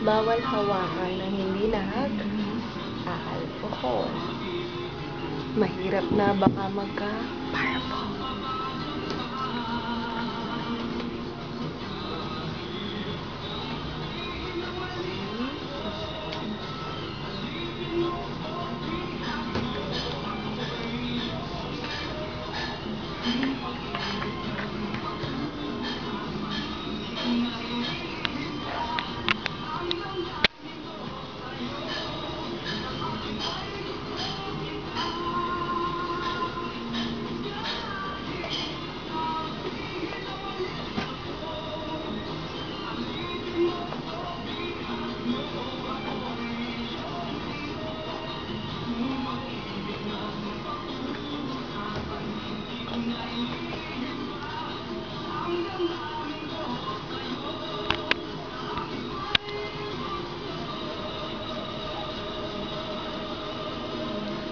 Bawal hawakan na hindi nag-alcohol. Mahirap na baka magka-fireball.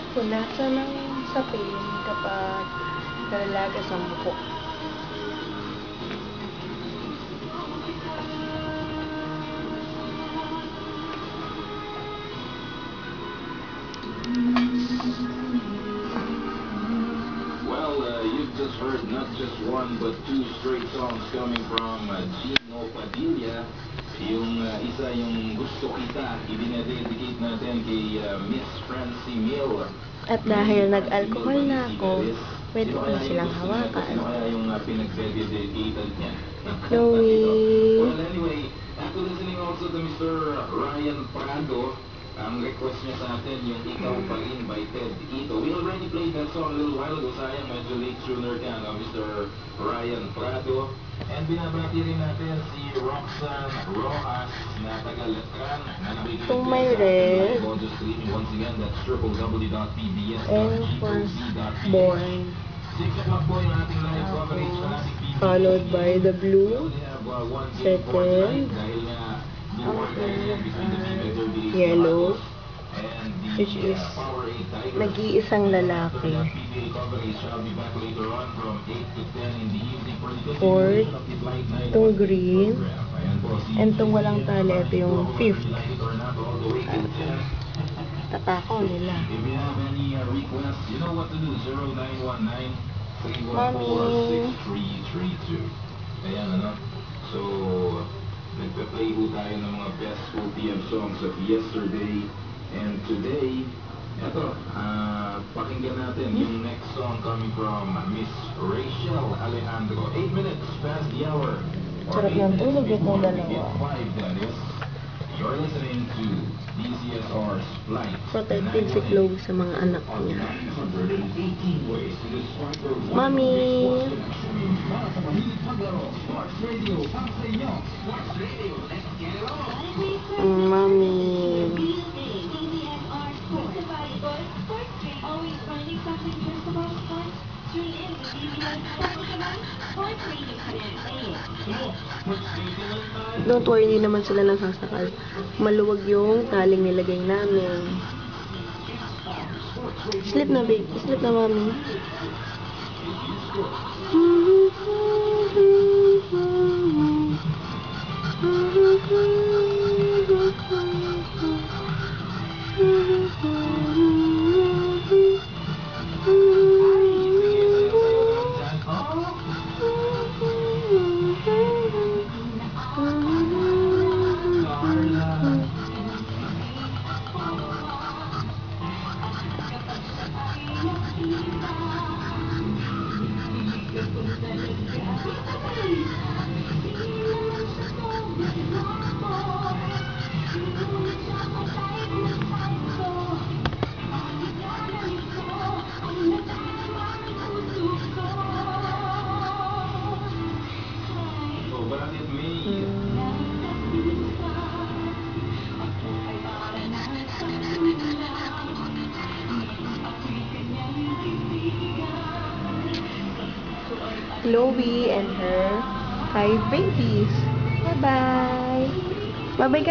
Punasan ng sapin kapag nalalagas ang buhok. Well, you've just heard not just one but two straight songs coming from Gino Padilla. Yung isa yung Gusto Kita, ibinededicate natin kay Miss Francie Mill. At dahil nag-alcohol na ako, pwede ko na silang hawakan. Sino kaya yung pinag-dedicate niya? Chloe. Well, anyway, after listening also to Mr. Ryan Prado, ang request niya sa atin yung Ikaw Pa Rin by Ted Ito. We already played that song a little while ago. Sayang, medyo late tuner ka, no, Mr. Ryan Prado. And binabati rin natin si Roxanne Rojas na taga-Letran na nakikinig Itong may red. Once again, that's www.pbs.gov.ph. And firstborn. 6 o'clock po yung ating live coverage sa ating PBS. Followed by the blue. Second. Dahil nga, Yellow, which is nag-iisang lalaki. Fourth, itong green, and itong walang tali, ito yung fifth. Tatakaw nila. Mommy. Ayan, ano? So, nagpa-play po tayo ng mga best OPM songs of yesterday and today. Ito, pakinggan natin yung next song coming from Miss Rachel Alejandro. 8 minutes past the hour. Sarap ng tulog itong dalawa. 5, that is. You're listening to DCSR's Flight. Protective si Chloe sa mga anak niya. Mommy! Mommy! Don't worry, hindi naman sila nasasakal. Maluwag yung taling nilagay namin. Sleep na, babe. Sleep na, mommy. Chloe and her 5 babies. Bye-bye. Bye-bye ka